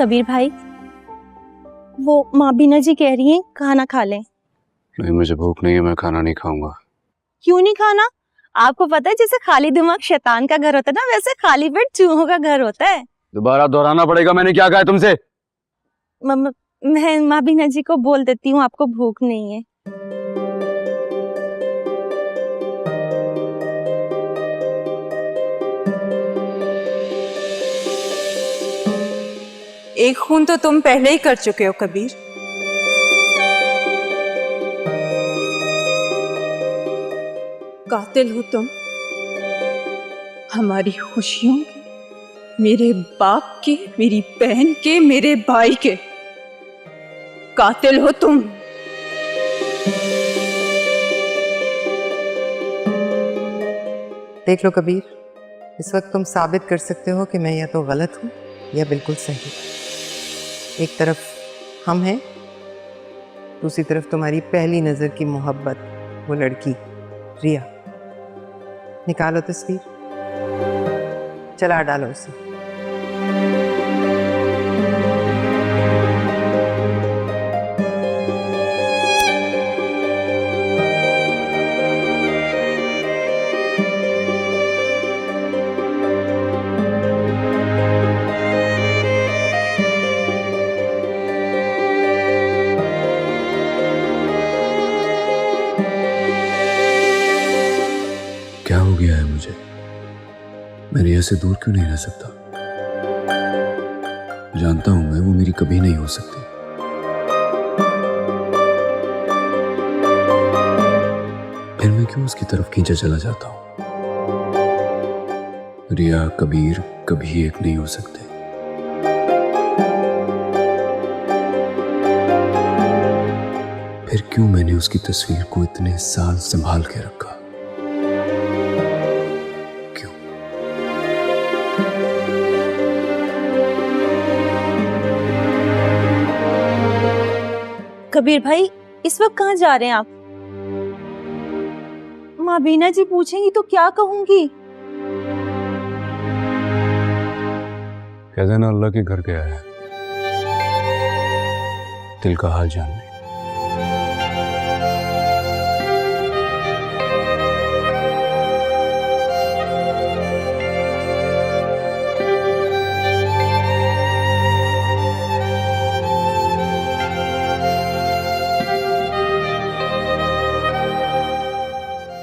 कबीर भाई, वो माँ बीना जी कह रही हैं खाना खा लें। नहीं, मुझे भूख नहीं है, मैं खाना नहीं खाऊंगा। क्यों नहीं खाना? आपको पता है जैसे खाली दिमाग शैतान का घर होता है ना, वैसे खाली पेट चूहों का घर होता है। दोबारा दोहराना पड़ेगा, मैंने क्या कहा है तुमसे? मैं माँ बीना जी को बोल देती हूँ आपको भूख नहीं है। एक खून तो तुम पहले ही कर चुके हो कबीर। कातिल हो तुम हमारी खुशियों के, मेरे बाप के, मेरी बहन के, मेरे भाई के। कातिल हो तुम। देख लो कबीर, इस वक्त तुम साबित कर सकते हो कि मैं या तो गलत हूँ या बिल्कुल सही। एक तरफ हम हैं, दूसरी तरफ तुम्हारी पहली नज़र की मोहब्बत, वो लड़की रिया। निकालो तस्वीर, चला डालो उसे। क्या हो गया है मुझे? मैं रिया से दूर क्यों नहीं रह सकता? जानता हूं मैं वो मेरी कभी नहीं हो सकती, फिर मैं क्यों उसकी तरफ खींचा चला जाता हूं? रिया कबीर कभी एक नहीं हो सकते। फिर क्यों मैंने उसकी तस्वीर को इतने साल संभाल के रखा? कबीर भाई, इस वक्त कहाँ जा रहे हैं आप? माँ बीना जी पूछेंगी तो क्या कहूंगी? कह देना अल्लाह के घर गया है, दिल का हाल जानने।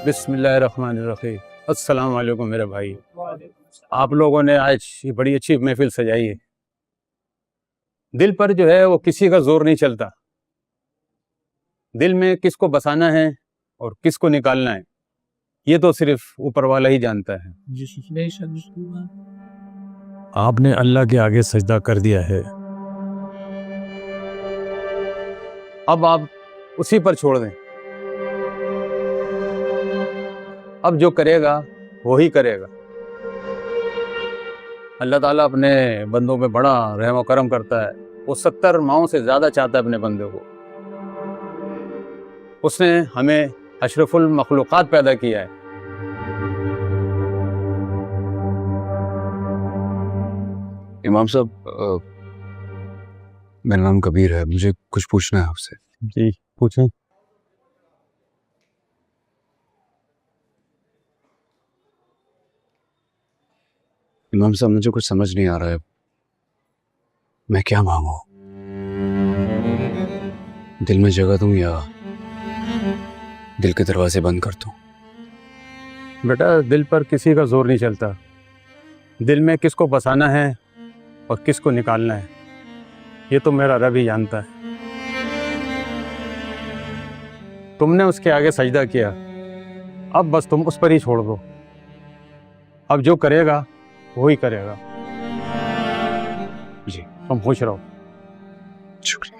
बिस्मिल्लाहिर्रहमानिर्रहीम। अस्सलाम वालेकुम मेरे भाई। आप लोगों ने आज ये बड़ी अच्छी महफिल सजाई है। दिल पर जो है वो किसी का जोर नहीं चलता। दिल में किसको बसाना है और किसको निकालना है, ये तो सिर्फ ऊपर वाला ही जानता है। आपने अल्लाह के आगे सजदा कर दिया है, अब आप उसी पर छोड़ दें। अब जो करेगा वो ही करेगा। अल्लाह ताला अपने बंदों पे बड़ा रहम व करम करता है। वो 70 माओं से ज़्यादा चाहता है अपने बंदे को। उसने हमें अशरफुल मखलूक़ात पैदा किया है। इमाम साहब, मेरा नाम कबीर है, मुझे कुछ पूछना है आपसे। जी पूछें। इमाम साहब, मुझे कुछ समझ नहीं आ रहा है, मैं क्या मांगू? दिल में जगह दूं या दिल के दरवाजे बंद कर दूं? बेटा, दिल पर किसी का जोर नहीं चलता। दिल में किसको बसाना है और किसको निकालना है, ये तो मेरा रब ही जानता है। तुमने उसके आगे सजदा किया, अब बस तुम उस पर ही छोड़ दो। अब जो करेगा वो ही करेगा। जी, तुम खुश रहो। शुक्रिया।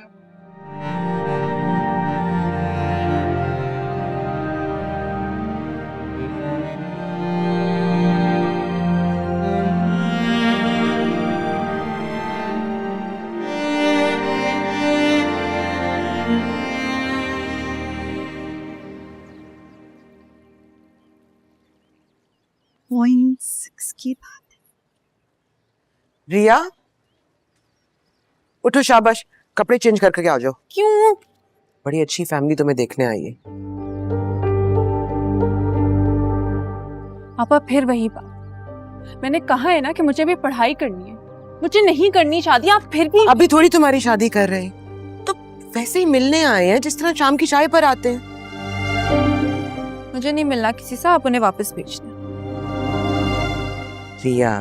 .6 की बात। रिया, उठो, शाबाश, कपड़े चेंज करके आ जाओ। क्यों? बड़ी अच्छी फैमिली तुम्हें देखने आई है। पापा फिर वही बात, मैंने कहा है ना कि मुझे भी पढ़ाई करनी है, मुझे नहीं करनी शादी। आप फिर भी अभी थोड़ी तुम्हारी शादी कर रहे हैं, तो वैसे ही मिलने आए हैं जिस तरह शाम की चाय पर आते हैं। मुझे नहीं मिलना किसी से, आप उन्हें वापस भेज दें। रिया,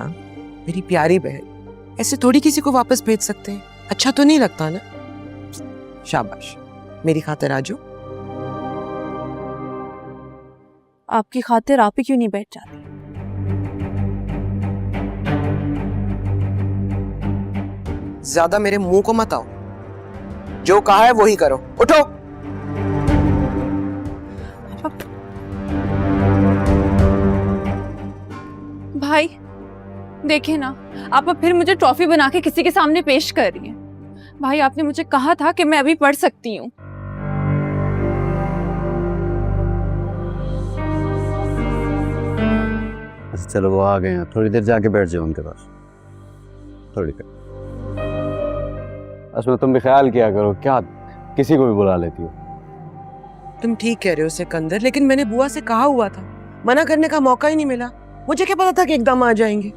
मेरी प्यारी बहन, ऐसे थोड़ी किसी को वापस भेज सकते हैं, अच्छा तो नहीं लगता ना। शाबाश, मेरी खातिर आ जाओ। आपकी खातिर आप ही क्यों नहीं बैठ जाती? ज्यादा मेरे मुंह को मत आओ, जो कहा है वही करो। उठो। भाई देखिए ना, आप अब फिर मुझे ट्रॉफी बना के किसी के सामने पेश कर रही हैं। भाई आपने मुझे कहा था कि मैं अभी पढ़ सकती हूँ। अच्छा चलो, वो आ गए हैं, थोड़ी देर जाके बैठ जाओ उनके पास, थोड़ी देर। उसमें तुम भी ख्याल किया करो, क्या किसी को भी बुला लेती हो। तुम ठीक कह रहे हो सिकंदर, लेकिन मैंने बुआ से कहा हुआ था, मना करने का मौका ही नहीं मिला। मुझे क्या पता था कि एकदम आ जाएंगे।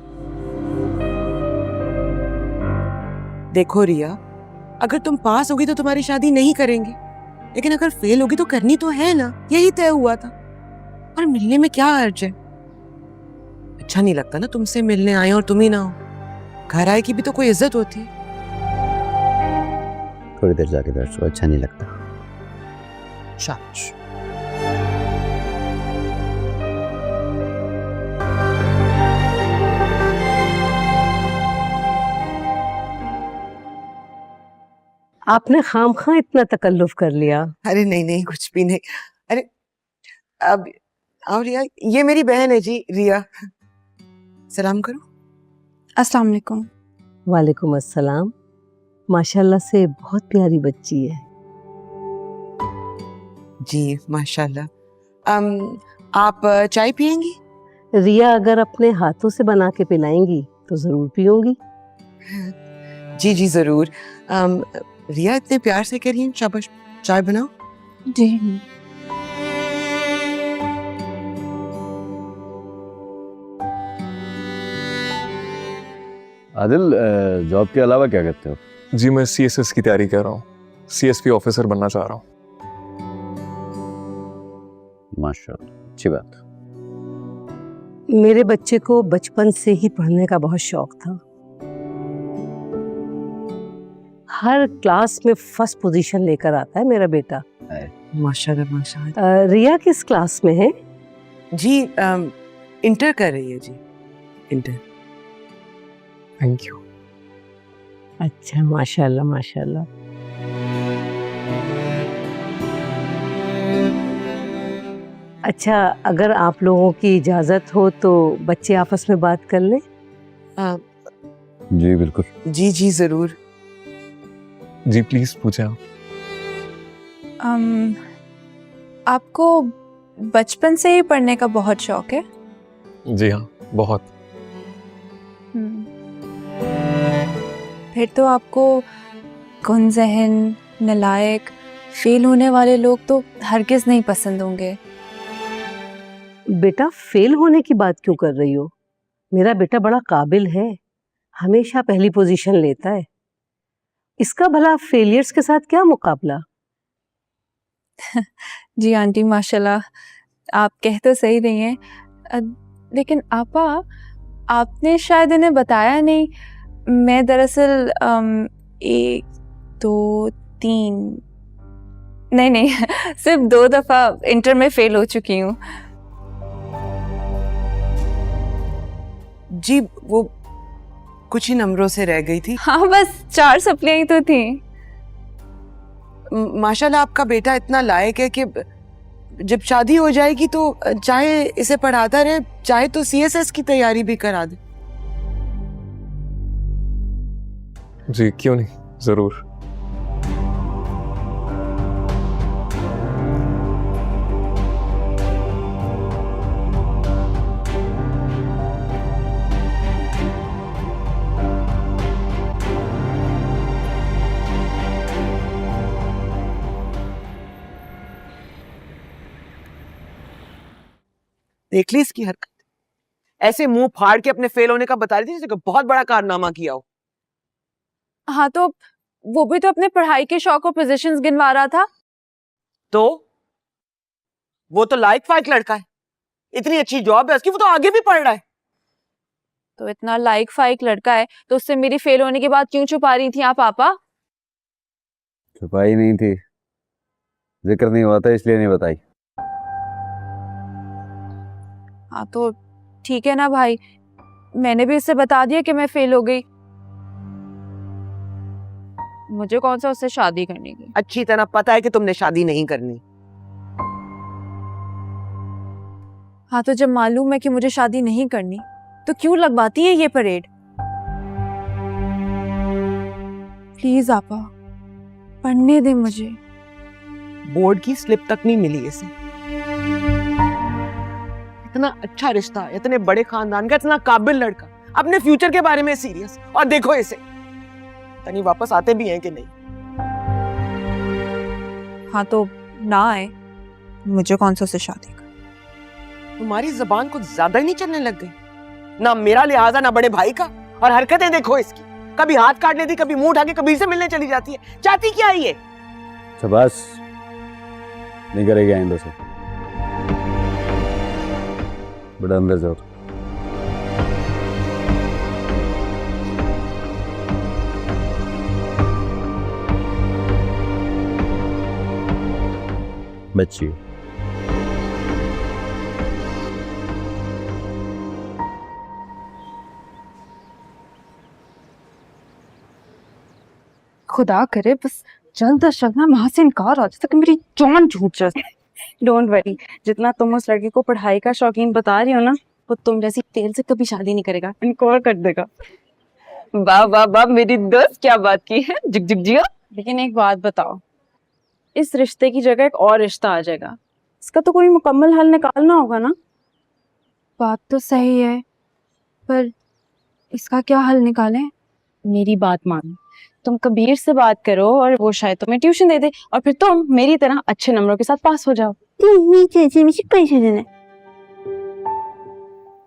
देखो रिया, अगर तुम पास होगी तो तुम्हारी शादी नहीं करेंगे, लेकिन अगर फेल होगी तो करनी तो है ना, यही तय हुआ था। और मिलने में क्या अर्ज है? अच्छा नहीं लगता ना तुमसे मिलने आए और तुम ही ना हो। घर आए की भी तो कोई इज्जत होती है। थोड़ी देर जाके बैठ जाओ, अच्छा नहीं लगता। शाबाश। आपने खामखा इतना तकल्लुफ कर लिया। अरे नहीं नहीं, कुछ भी नहीं। अरे अब और रिया, ये मेरी बहन है जी, रिया। सलाम करो। अस्सलाम वालेकुम। वालेकुम अस्सलाम। माशाल्लाह से बहुत प्यारी बच्ची है। जी माशाल्लाह। आप चाय पियेंगी? रिया अगर अपने हाथों से बना के पिलाएंगी तो जरूर पीऊंगी। जी जी जरूर। रिया इतने प्यार से कह रही हैं, शाबाश, चाय बनाओ। जी। आदिल, जॉब के अलावा क्या करते हो? जी मैं CSS की तैयारी कर रहा हूँ, CSP ऑफिसर बनना चाह रहा हूँ। माशाल्लाह, अच्छी बात। मेरे बच्चे को बचपन से ही पढ़ने का बहुत शौक था। हर क्लास में फर्स्ट पोजीशन लेकर आता है मेरा बेटा। माशाल्लाह माशाल्लाह। रिया किस क्लास में है? जी इंटर कर रही है जी, इंटर। Thank you. अच्छा, माशाल्लाह माशाल्लाह। अच्छा, अगर आप लोगों की इजाजत हो तो बच्चे आपस में बात कर लें। जी बिल्कुल। जी जी जरूर। जी प्लीज पूछें आप। आपको बचपन से ही पढ़ने का बहुत शौक है? जी हाँ, बहुत। फिर तो आपको गुनज़हन, नालायक, फेल होने वाले लोग तो हरगिज़ नहीं पसंद होंगे। बेटा, फेल होने की बात क्यों कर रही हो? मेरा बेटा बड़ा काबिल है, हमेशा पहली पोजीशन लेता है। इसका भला फेलियर्स के साथ क्या मुकाबला? जी आंटी, माशाल्लाह, आप कह तो सही रही हैं। लेकिन आपा, आपने शायद इन्हें बताया नहीं, मैं दरअसल 1, 2, 3 नहीं सिर्फ 2 दफ़ा इंटर में फेल हो चुकी हूँ। जी वो कुछ ही नंबरों से रह गई थी। हाँ, बस 4 सप्लियाँ ही तो थी। माशाल्लाह आपका बेटा इतना लायक है कि जब शादी हो जाएगी तो चाहे इसे पढ़ाता रहे, चाहे तो CSS की तैयारी भी करा दे। जी क्यों नहीं, जरूर। देख ली इसकी हरकत, ऐसे मुंह फाड़ के अपने फेल होने का बता रही थी जैसे कोई बहुत बड़ा कारनामा किया हो। हाँ तो वो भी तो अपने पढ़ाई के शौक और पोजीशंस गिनवा रहा था। तो वो तो लायक फायक लड़का है, इतनी अच्छी जॉब है उसकी, वो तो आगे भी पढ़ रहा है। तो इतना लाइक फाइक लड़का है तो उससे मेरी फेल होने की बात क्यों छुपा रही थी आप पापा? छुपाई नहीं थी, जिक्र नहीं हुआ था इसलिए नहीं बताई। हाँ तो ठीक है ना भाई, मैंने भी उससे बता दिया कि मैं फेल हो गई। मुझे कौन सा उससे शादी करने की। अच्छी तरह पता है कि तुमने शादी नहीं करनी। हाँ तो जब मालूम है कि मुझे शादी नहीं करनी तो क्यों लगवाती है ये परेड? प्लीज आपा पढ़ने दे मुझे। बोर्ड की स्लिप तक नहीं मिली इसे। इतना अच्छा रिश्ता, इतने बड़े खानदान का, इतना काबिल लड़का, अपने फ्यूचर के बारे में सीरियस, और देखो इसे तनी वापस आते भी हैं कि नहीं। हाँ तो ना आए, मुझे कौन सा उससे शादी कर। तुम्हारी जबान कुछ ज्यादा ही नहीं चलने लग गई? ना मेरा लिहाजा ना बड़े भाई का, और हरकतें देखो इसकी, कभी हाथ काट लेती, कभी मुंह उठा के कबीर से मिलने चली जाती है। चाहती क्या है ये? शाबाश, नहीं करेगी आइंदा से। बड़ा अंदर जाओ। बच्ची खुदा करे बस जल्द अज जल्द ना वहां से इनकार आ जाए कि मेरी जान छूट जाए। डोंट वरी, जितना तुम उस लड़के को पढ़ाई का शौकीन बता रही हो ना, वो तुम जैसी तेल से कभी शादी नहीं करेगा, इनकार कर देगा। वाह वाह वाह मेरी दोस्त, क्या बात की है, जिग जिग जिया। लेकिन एक बात बताओ, इस रिश्ते की जगह एक और रिश्ता आ जाएगा, इसका तो कोई मुकम्मल हल निकालना होगा ना। बात तो सही है, पर इसका क्या हल निकालें? मेरी बात मानो, तुम कबीर से बात करो और वो शायद तुम्हें ट्यूशन दे दे, और फिर तुम मेरी तरह अच्छे नंबरों के साथ पास हो जाओ।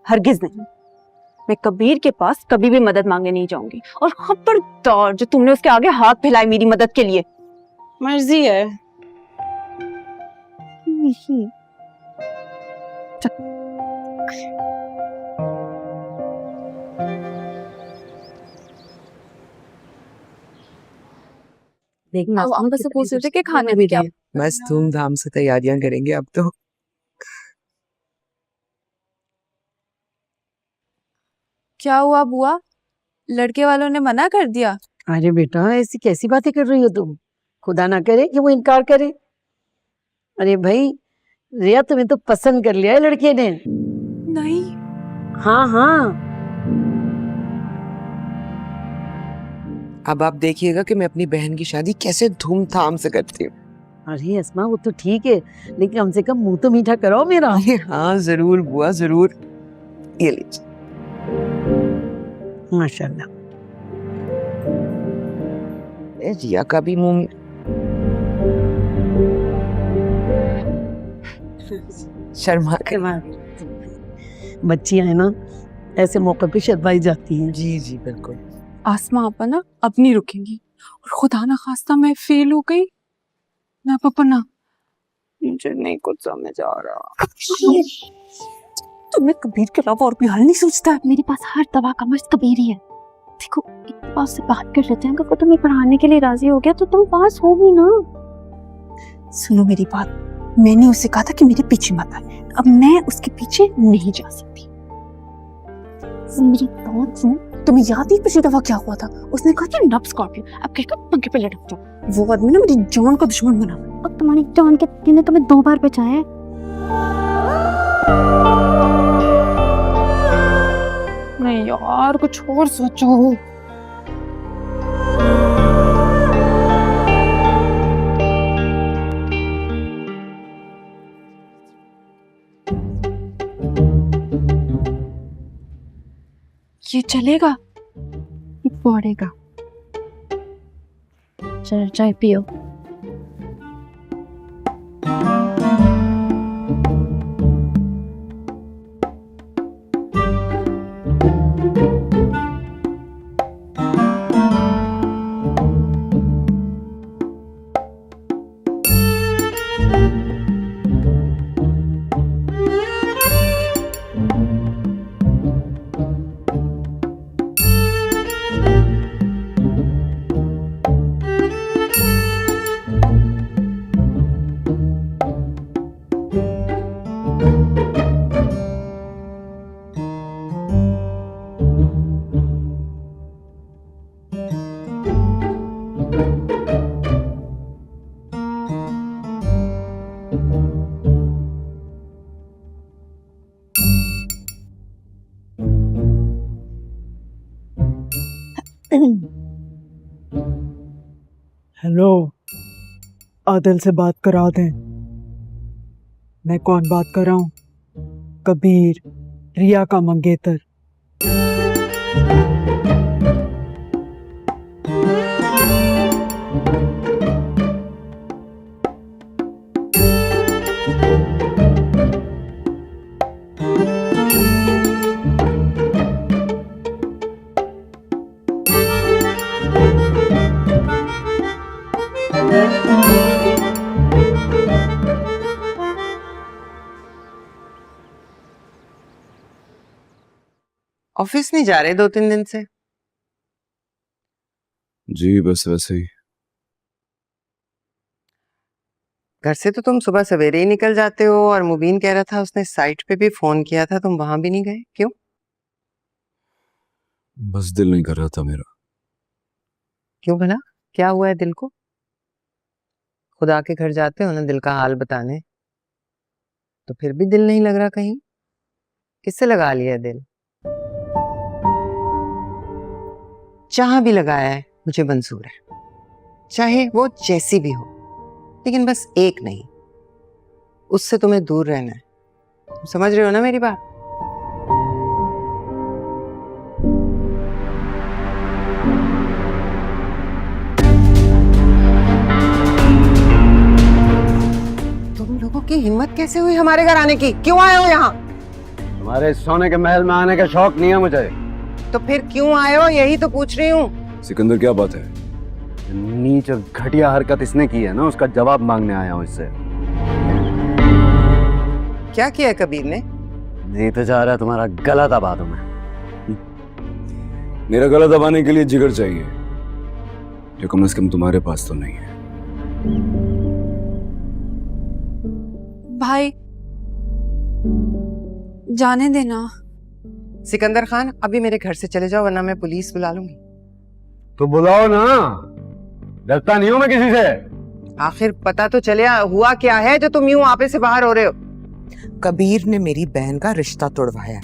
हरगिज नहीं, मैं कबीर के पास कभी भी मदद मांगने नहीं जाऊंगी, और खबरदार जो तुमने उसके आगे हाथ फैलाए मेरी मदद के लिए। मर्जी है। देखना अब बस पूछ रहे थे कि खाने में क्या। बस धूमधाम से तैयारियां करेंगे अब तो। क्या हुआ बुआ, लड़के वालों ने मना कर दिया? अरे बेटा ऐसी कैसी बातें कर रही हो तुम, खुदा ना करे कि वो इनकार करे। अरे भाई रिया तुम्हें तो पसंद कर लिया है लड़के ने। नहीं। हाँ हाँ, अब आप देखिएगा कि मैं अपनी बहन की शादी कैसे धूमधाम से करती हूँ। अरे अस्मा वो तो ठीक है, लेकिन कम से कम मुंह तो मीठा कराओ मेरा। हाँ जरूर बुआ जरूर, ये लीजिए। माशाल्लाह। रिया का भी मुंह शर्मा के। बच्चियां है ना, ऐसे मौके पे शर्माई जाती हैं। जी जी बिल्कुल। आसमा आपा ना अब नहीं रुकेंगी, और खुदा ना खास्ता मैं फेल हो गई ना पापा ना, मुझे नहीं कुछ समझ आ रहा। तुम्हें कबीर के अलावा और कोई हल नहीं सोचता? मेरे पास हर दवा का मस्त कबीर ही है। देखो एक बार से बात कर लेते हैं, अगर वो तुम्हें पढ़ाने के लिए राजी हो गया तो तुम पास होगी ना। सुनो मेरी बात, मैंने उसे कहा था कि मेरे पीछे मत आए, अब मैं उसके पीछे नहीं जा सकती। मेरी बात सुन, तुम्हें याद है पिछली दफा क्या हुआ था? उसने कहा था नब स्कॉर्पियो, अब कहकर पंखे पे लटक जाओ। वो आदमी ना मेरी जान का दुश्मन बना। अब तुम्हारी जान के किसने तुम्हें 2 बार बचाया है? नहीं यार कुछ और सोचो। ये चलेगा? पड़ेगा। चल चाय पियो। हेलो, आदिल से बात करा दें। मैं कौन बात कर रहा हूँ? कबीर, रिया का मंगेतर। ऑफिस नहीं जा रहे 2-3 दिन से? जी बस वैसे ही। घर से तो तुम सुबह सवेरे ही निकल जाते हो, और मुबीन कह रहा था उसने साइट पे भी फोन किया था, तुम वहां भी नहीं गए, क्यों? बस दिल नहीं कर रहा था मेरा। क्यों भला, क्या हुआ है दिल को? खुदा के घर जाते हो ना दिल का हाल बताने, तो फिर भी दिल नहीं लग रहा कहीं? किससे लगा लिया दिल? जहां भी लगाया है मुझे मंजूर है, चाहे वो जैसी भी हो, लेकिन बस एक नहीं, उससे तुम्हें दूर रहना है। तुम समझ रहे हो ना मेरी बात? तुम लोगों की हिम्मत कैसे हुई हमारे घर आने की? क्यों आए हो यहाँ? तुम्हारे सोने के महल में आने का शौक नहीं है मुझे। तो फिर क्यों आए हो, यही तो पूछ रही हूँ। सिकंदर क्या बात है? नीच और घटिया हरकत इसने की है ना, उसका जवाब मांगने आया हूँ इससे। क्या किया है कबीर ने? जीते जा रहा है तुम्हारा गला दबा दूं मैं। मेरा गला दबाने के लिए जिगर चाहिए, जो कम से कम तुम्हारे पास तो नहीं है। भाई जाने देना। सिकंदर खान, अभी मेरे घर से चले जाओ, वरना मैं पुलिस बुला लूंगी। तो बुलाओ ना, डरता नहीं हूं मैं किसी से। आखिर पता तो चले हुआ क्या है जो तुम यूं आपे से बाहर हो रहे हो? कबीर ने मेरी बहन का रिश्ता तोड़वाया,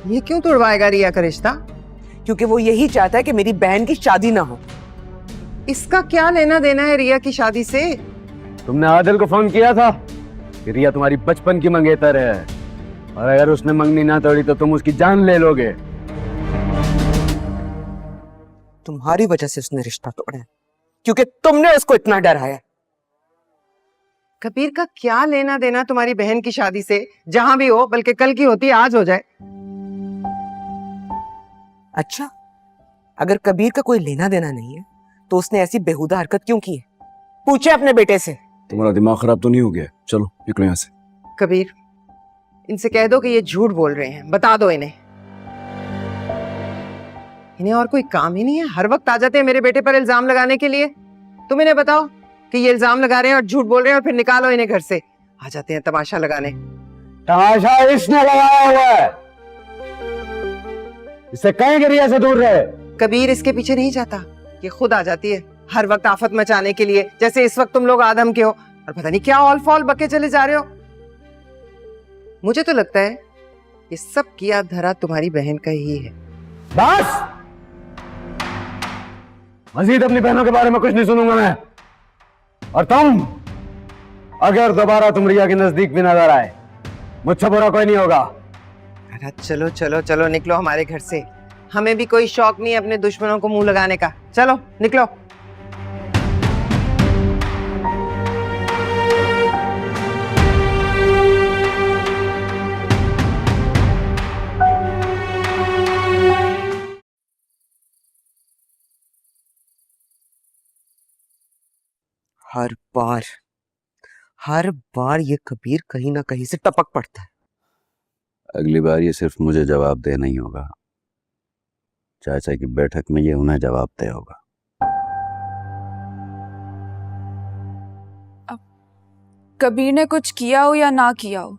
ये क्यों तोड़वाएगा रिया का रिश्ता? क्योंकि वो यही चाहता है कि मेरी बहन की शादी ना हो। इसका क्या लेना देना है रिया की शादी से? तुमने आदिल को फोन किया था कि रिया तुम्हारी बचपन की मंगेतर है, और अगर उसने मंगनी ना तोड़ी तो तुम उसकी जान ले लोगे। तुम्हारी वजह से उसने रिश्ता तोड़ा है, क्योंकि तुमने उसको इतना डराया। कबीर का क्या लेना देना तुम्हारी बहन की शादी से? जहां भी हो, बल्कि कल की होती आज हो जाए। अच्छा, अगर कबीर का कोई लेना देना नहीं है तो उसने ऐसी बेहुदा हरकत क्यों की है? पूछे अपने बेटे से। तुम्हारा दिमाग खराब तो नहीं हो गया? चलो निकलो यहाँ से। कबीर, इनसे कह दो कि ये झूठ बोल रहे हैं, बता दो इन्हें। इन्हें और कोई काम ही नहीं है, हर वक्त आ जाते हैं मेरे बेटे पर इल्जाम लगाने के लिए। तुम इन्हें बताओ कि ये इल्जाम लगा रहे हैं और झूठ बोल रहे हैं, और फिर निकालो इन्हें घर से। आ जाते हैं तमाशा लगाने। तमाशा इसने लगाया हुआ है, इससे कहेंगे रिया से दूर रहे। कबीर इसके पीछे नहीं जाता, ये खुद आ जाती है हर वक्त आफत मचाने के लिए, जैसे इस वक्त तुम लोग आदम के हो और पता नहीं क्या ऑल फॉल बके चले जा रहे हो। मुझे तो लगता है ये सब किया धरा तुम्हारी बहन का ही है। बस, मजीद अपनी बहनों के बारे में कुछ नहीं सुनूंगा मैं। और तुम, अगर दोबारा तुम रिया के नजदीक भी नजर आए, मुझसे बुरा कोई नहीं होगा। अरे चलो चलो चलो, निकलो हमारे घर से। हमें भी कोई शौक नहीं है अपने दुश्मनों को मुंह लगाने का। चलो निकलो। हर बार ये कबीर कहीं ना कहीं से टपक पड़ता है। अगली बार ये सिर्फ मुझे जवाब देना ही होगा, चाचा की बैठक में ये उन्हें जवाब तय होगा। कबीर ने कुछ किया हो या ना किया हो,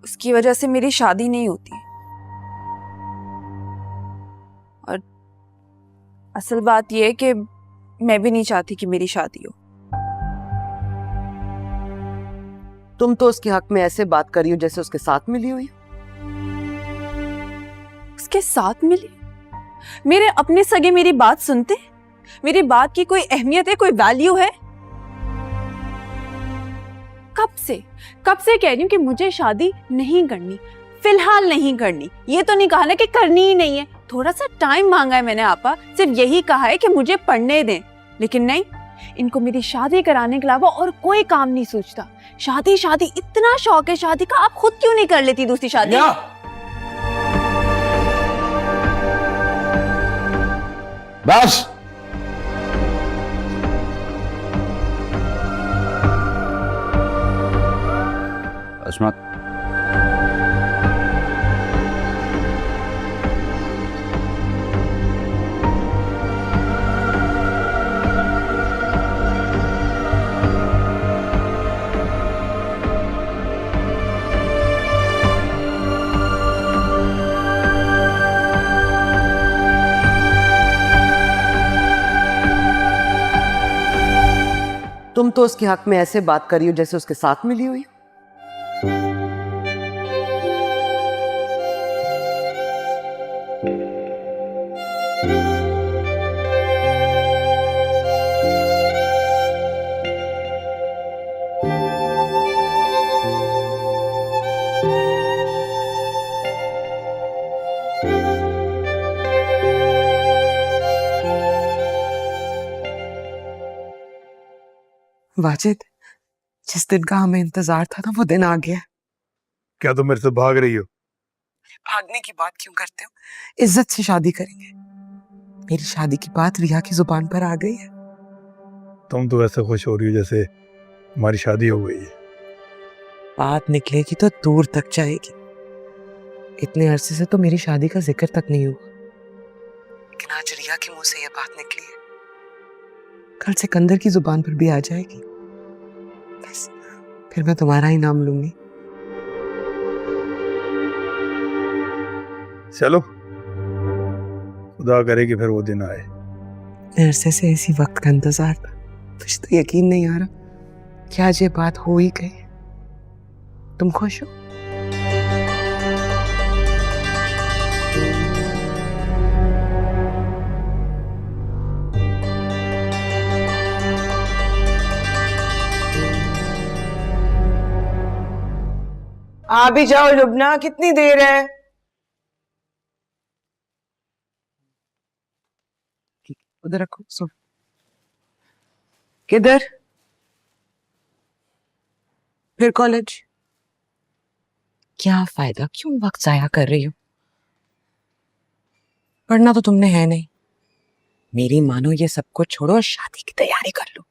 उसकी वजह से मेरी शादी नहीं होती। और असल बात यह है कि मैं भी नहीं चाहती कि मेरी शादी हो। तुम तो उसके हक में ऐसे बात करी हो जैसे उसके साथ मिली हुई। उसके साथ मिली? मेरे अपने सगे मेरी बात सुनते? मेरी बात की कोई अहमियत है, कोई वैल्यू है? कब से कह रही हूँ कि मुझे शादी नहीं करनी, फिलहाल नहीं करनी। ये तो नहीं कहा ना कि करनी ही नहीं है। थोड़ा सा टाइम मांगा है मैंने आपा, सिर्फ यही कहा है कि मुझे पढ़ने दें। लेकिन नहीं, इनको मेरी शादी कराने के अलावा और कोई काम नहीं सोचता। शादी शादी, इतना शौक है शादी का, आप खुद क्यों नहीं कर लेती दूसरी शादी? बस अस्मत, तुम तो उसके हक में ऐसे बात करी हो जैसे उसके साथ मिली हुई हो। वाजिद, जिस दिन का हमें इंतजार था ना, वो दिन आ गया। क्या तुम मेरे से भाग रही हो? भागने की बात क्यों करते हो? इज्जत से शादी करेंगे। मेरी शादी की बात रिया की जुबान पर आ गई है। तुम तो ऐसे खुश हो रही हो जैसे हमारी शादी हो गई है। बात निकलेगी तो दूर तक जाएगी। इतने अरसे से तो मेरी शादी का जिक्र तक नहीं हुआ, लेकिन आज रिया के मुंह से यह बात निकली है। कल सिकंदर की जुबान पर भी आ जाएगी, बस फिर मैं तुम्हारा ही नाम लूंगी। चलो, खुदा करे कि फिर वो दिन आए। इतने अरसे से इसी वक्त का इंतजार था। मुझे तो यकीन नहीं आ रहा कि आज ये बात हो ही गई। तुम खुश हो? आ भी जाओ लुबना, कितनी देर है? उधर रखो। सो किधर? फिर कॉलेज? क्या फायदा, क्यों वक्त जाया कर रही हो? पढ़ना तो तुमने है नहीं। मेरी मानो ये सब कुछ छोड़ो और शादी की तैयारी कर लो।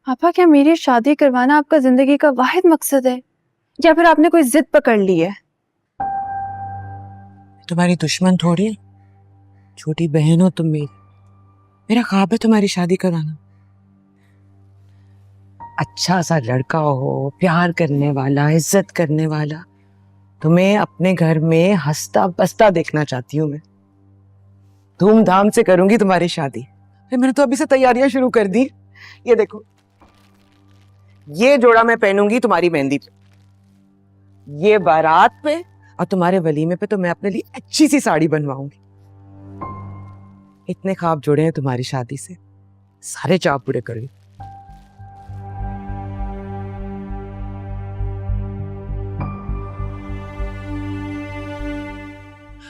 आपा, क्या मेरी शादी करवाना आपका जिंदगी का वाहिद मकसद है, या फिर आपने कोई जिद पकड़ ली है? तुम्हारी दुश्मन थोड़ी, छोटी बहन हो तुम मेरी। मेरा ख्वाब है तुम्हारी शादी कराना। अच्छा सा लड़का हो, प्यार करने वाला, इज्जत करने वाला। तुम्हें अपने घर में हंसता बसता देखना चाहती हूँ मैं। धूमधाम से करूंगी तुम्हारी शादी। मैंने तो अभी से तैयारियां शुरू कर दी। ये देखो, ये जोड़ा मैं पहनूंगी तुम्हारी मेहंदी पे, ये बारात पे, और तुम्हारे वलीमे पे तो मैं अपने लिए अच्छी सी साड़ी बनवाऊंगी। इतने ख्वाब जुड़े हैं तुम्हारी शादी से, सारे चाव पूरे करूंगी।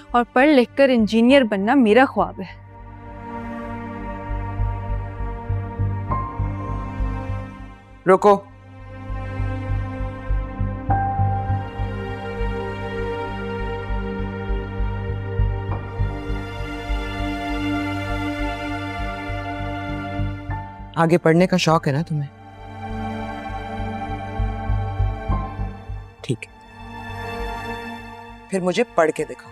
और पढ़ लिख कर इंजीनियर बनना मेरा ख्वाब है। रुको, आगे पढ़ने का शौक है ना तुम्हें? ठीक है, फिर मुझे पढ़ के दिखाओ।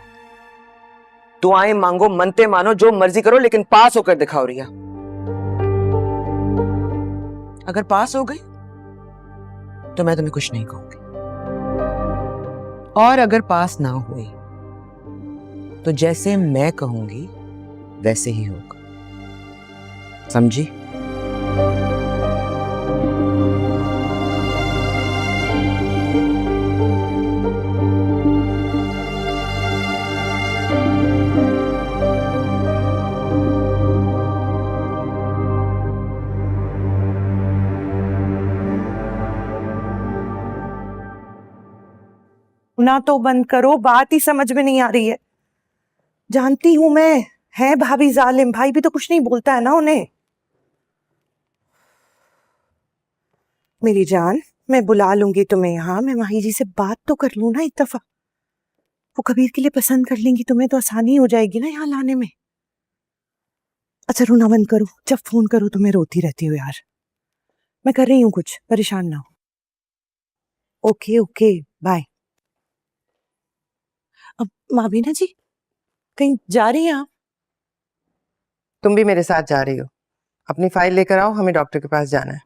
दुआएं मांगो, मनते मानो, जो मर्जी करो, लेकिन पास होकर दिखाओ रिया। अगर पास हो गई तो मैं तुम्हें कुछ नहीं कहूंगी, और अगर पास ना हुई तो जैसे मैं कहूंगी वैसे ही होगा, समझी? रोना तो बंद करो, बात ही समझ में नहीं आ रही है। जानती हूं मैं, है भाभी जालिम, भाई भी तो कुछ नहीं बोलता है ना उन्हें। मेरी जान, मैं बुला लूंगी तुम्हें यहाँ, मैं माही जी से बात तो कर लूं ना एक दफा। वो कबीर के लिए पसंद कर लेंगी तुम्हें तो आसानी हो जाएगी ना यहाँ लाने में। अच्छा रोना बंद करो, जब फोन करो तुम्हें रोती रहती हो यार। मैं कर रही हूँ कुछ, परेशान ना हो। Okay okay bye. अब माबीना जी कहीं जा रही हैं आप? तुम भी मेरे साथ जा रही हो। अपनी फाइल लेकर आओ, हमें डॉक्टर के पास जाना है।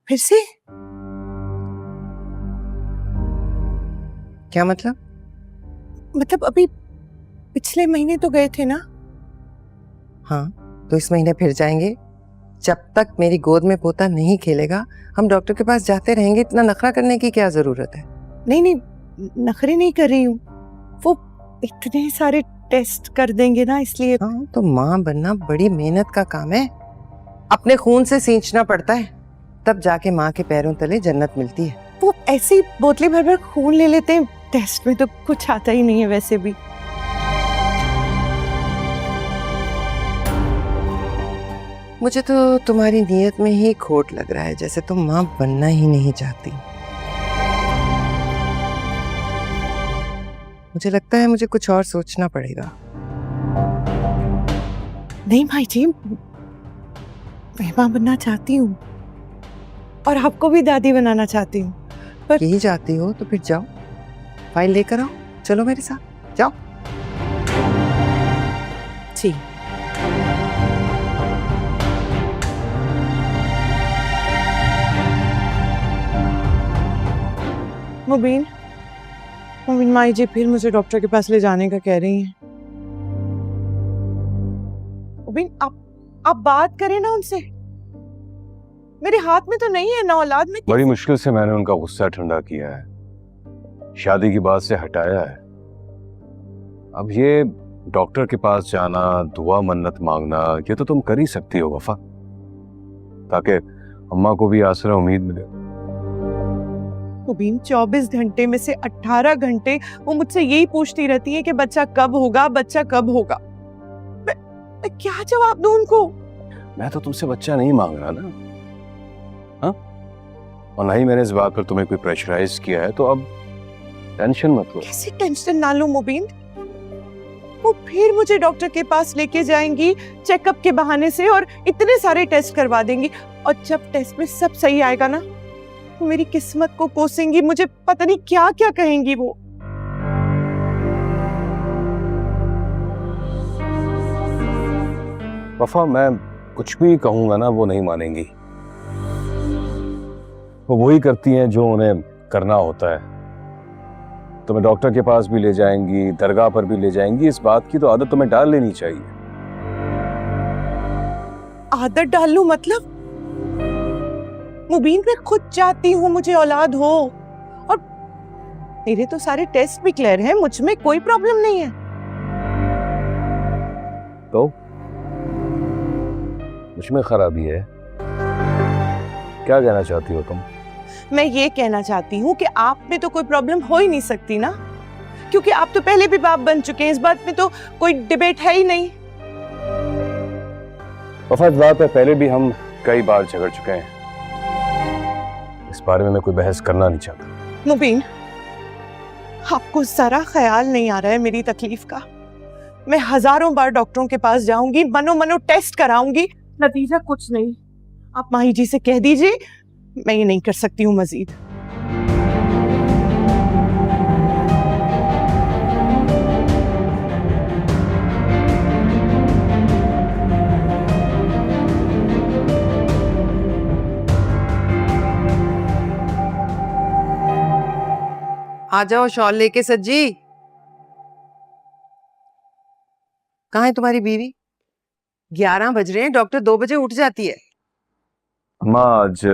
फिर से? क्या मतलब? मतलब अभी पिछले महीने तो गए थे ना? हाँ, तो इस महीने फिर जाएंगे। जब तक मेरी गोद में पोता नहीं खेलेगा हम डॉक्टर के पास जाते रहेंगे। इतना नखरा करने की क्या जरूरत है? नहीं नहीं, नखरे नहीं कर रही हूँ, वो इतने सारे टेस्ट कर देंगे ना इसलिए। हाँ, तो माँ बनना बड़ी मेहनत का काम है। अपने खून से सींचना पड़ता है, तब जाके माँ के पैरों तले जन्नत मिलती है। वो ऐसी बोतलें भर भर खून ले लेते हैं, टेस्ट में तो कुछ आता ही नहीं है वैसे भी। मुझे तो तुम्हारी नीयत में ही खोट लग रहा है, जैसे तुम माँ बनना ही नहीं चाहती। मुझे लगता है मुझे कुछ और सोचना पड़ेगा। नहीं भाई जी, मैं माँ बनना चाहती हूँ और आपको भी दादी बनाना चाहती हूँ। पर यही चाहती हो तो फिर जाओ, फाइल लेकर आओ, चलो मेरे साथ जाओ। जी मुबीन, मुबीन माई जी फिर मुझे डॉक्टर के पास ले जाने का कह रही हैं। मुबीन आप बात करें ना उनसे, मेरे हाथ में तो नहीं है ना औलाद में। बड़ी मुश्किल से मैंने उनका गुस्सा ठंडा किया है, शादी की बात से हटाया है। अब ये डॉक्टर के पास जाना, दुआ मन्नत मांगना, ये तो तुम कर ही सकती हो वफा, ताकि अम्मा को भी आसरा उम्मीद मिले। मुबीन 24 घंटे में से 18 घंटे वो मुझसे यही पूछती रहती है कि बच्चा कब होगा, बच्चा कब होगा। मैं क्या जवाब दूं उनको? मैं तो तुमसे बच्चा नहीं मांग रहा ना, हाँ? और ना ही मैंने इस बात पर तुम्हें कोई प्रेशराइज किया है, तो अब टेंशन मत लो। कैसे टेंशन ना लूं मुबीन? वो फिर मुझे डॉक्टर के पास लेके जाएंगी चेकअप के बहाने से और इतने सारे टेस्ट करवा देंगी, और जब टेस्ट में सब सही आएगा ना तो मेरी किस्मत को कोसेंगी, मुझे पता नहीं क्या क्या कहेंगी वो। वफा, मैं कुछ भी कहूंगा ना वो नहीं मानेंगी। वो वही करती हैं जो उन्हें करना होता है। तुम्हें डॉक्टर के पास भी ले जाएंगी, दरगाह पर भी ले जाएंगी, इस बात की तो आदत तुम्हें डाल लेनी चाहिए। आदत डाल लूं मतलब? मुबीन मैं खुद चाहती हूँ मुझे औलाद हो, और मेरे तो सारे टेस्ट भी क्लियर हैं, मुझ में कोई प्रॉब्लम नहीं है। तो मुझ में खराबी है? क्या कहना चाहती हो तुम? मैं ये कहना चाहती हूँ कि आप में तो कोई प्रॉब्लम हो ही नहीं सकती ना, क्योंकि आप तो पहले भी बाप बन चुके हैं, इस बात में तो कोई डिबेट है ही नहीं। वफा, इस बात पे पहले भी हम कई बार झगड़ चुके हैं, इस बारे में मैं कोई बहस करना नहीं चाहता। मुबीन, आपको जरा ख्याल नहीं आ रहा है मेरी तकलीफ का। मैं हजारों बार डॉक्टरों के पास जाऊंगी, मनो टेस्ट कराऊंगी, नतीजा कुछ नहीं। आप माही जी से कह दीजिए मैं ये नहीं कर सकती हूँ मजीद। आ जाओ शॉल लेके सज्जी। कहाँ है तुम्हारी बीवी? 11 बज रहे हैं, डॉक्टर 2 बजे उठ जाती है। अम्मा, आज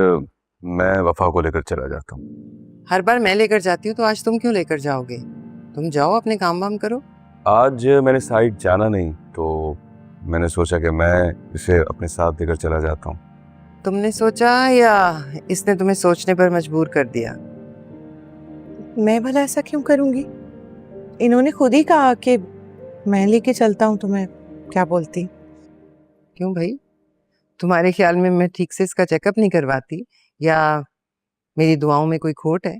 मैं वफा को लेकर चला जाता हूँ। हर बार मैं लेकर जाती हूँ, तो आज तुम क्यों लेकर जाओगे? तुम जाओ अपने काम वाम करो। आज मैंने साइड जाना नहीं, तो मैंने सोचा कि मैं इसे अपने साथ लेकर चला जाता हूँ। तुमने सोचा या इसने तुम्हें सोचने पर मजबूर कर दिया? मैं भला ऐसा क्यों करूंगी? इन्होंने खुद ही कहा कि मैं लेके चलता हूँ, तो मैं क्या बोलती? क्यों भाई, तुम्हारे ख्याल में मैं ठीक से इसका चेकअप नहीं करवाती, या मेरी दुआओं में कोई खोट है?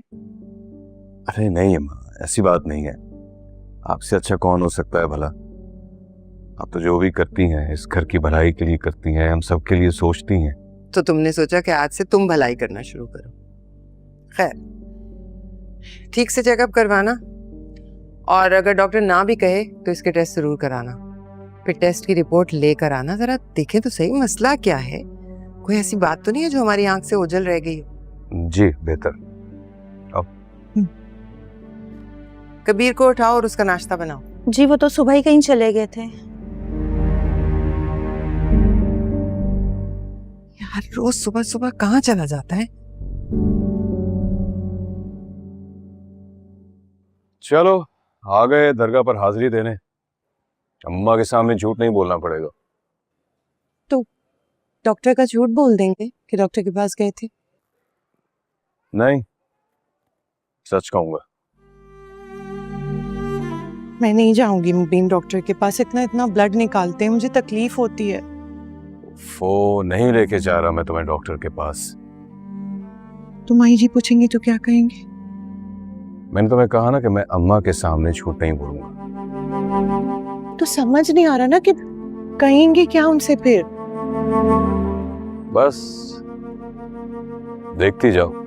अरे नहीं अम्मा, ऐसी बात नहीं है। आपसे अच्छा कौन हो सकता है भला? आप तो जो भी करती हैं इस घर की भलाई के लिए करती हैं, हम सब के लिए सोचती हैं। तो तुमने सोचा कि आज से तुम भलाई करना शुरू करो। खैर, ठीक से चेकअप करवाना, और अगर डॉक्टर ना भी कहे तो इसके टेस्ट जरूर कराना। फिर टेस्ट की रिपोर्ट लेकर आना, जरा देखें तो सही मसला क्या है। कोई ऐसी बात तो नहीं है जो हमारी आंख से ओझल रह गई हो? जी बेहतर। कबीर को उठाओ और उसका नाश्ता बनाओ। जी वो तो सुबह ही कहीं चले गए थे। यार रोज सुबह सुबह कहाँ चला जाता है? चलो आ गए दरगाह पर हाजिरी देने। अम्मा के सामने झूठ नहीं बोलना पड़ेगा। तो डॉक्टर का झूठ बोल देंगे कि डॉक्टर के पास गए थे? नहीं, सच कहूंगा। मैं नहीं जाऊंगी मुबीन डॉक्टर के पास, इतना ब्लड निकालते हैं, मुझे तकलीफ होती है। वो नहीं लेके जा रहा मैं तुम्हें डॉक्टर के पास। तो माई जी पूछेंगी तो क्या कहेंगे? मैंने तुम्हें कहा ना कि मैं अम्मा के सामने झूठ नहीं बोलूंगा। तो समझ नहीं आ रहा ना कि कहेंगे क्या उनसे फिर? बस देखती जाओ।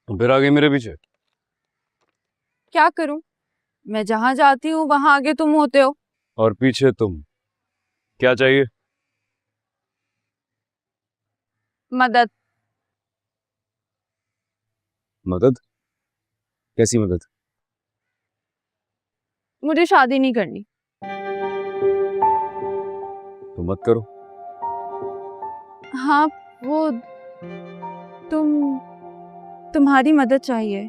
फिर आ गई मेरे पीछे। क्या करूं? मैं जहां जाती हूँ वहां आगे तुम होते हो। और पीछे तुम। क्या चाहिए? मदद। मदद? कैसी मदद? मुझे शादी नहीं करनी। तो मत करो। हाँ, वो तुम्हारी मदद चाहिए।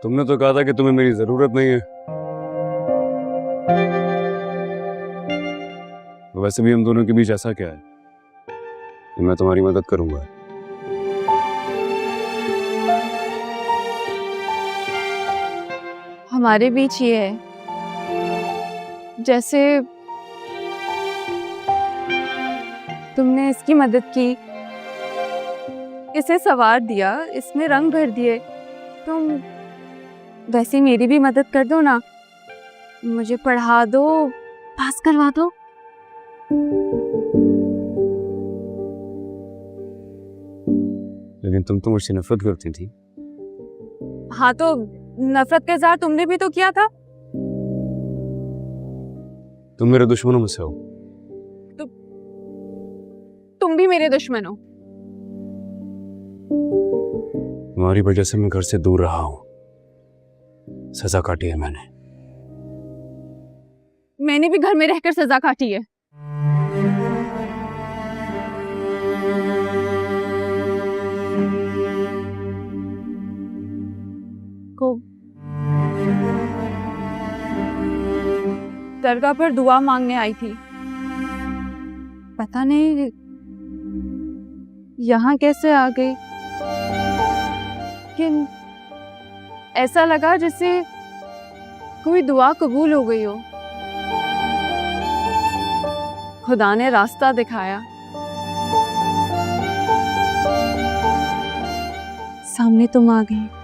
तुमने तो कहा था कि तुम्हें मेरी जरूरत नहीं है। वैसे भी हम दोनों के बीच ऐसा क्या है कि मैं तुम्हारी मदद करूंगा? हमारे बीच ये है जैसे तुमने इसकी मदद की, इसे सवार दिया, इसमें रंग भर दिए, तुम वैसे मेरी भी मदद कर दो ना। मुझे पढ़ा दो, पास करवा दो। लेकिन तुम तो मुझसे नफरत करती थी। हाँ, तो नफरत का इजहार तुमने भी तो किया था। तुम मेरे दुश्मनों में से हो। तुम भी मेरे दुश्मन हो। तुम्हारी वजह से मैं घर से दूर रहा हूं, सजा काटी है मैंने। मैंने भी घर में रहकर सजा काटी है। को दरगाह पर दुआ मांगने आई थी। पता नहीं यहाँ कैसे आ गई, लेकिन ऐसा लगा जैसे कोई दुआ कबूल हो गई हो। खुदा ने रास्ता दिखाया। सामने तुम आ गई।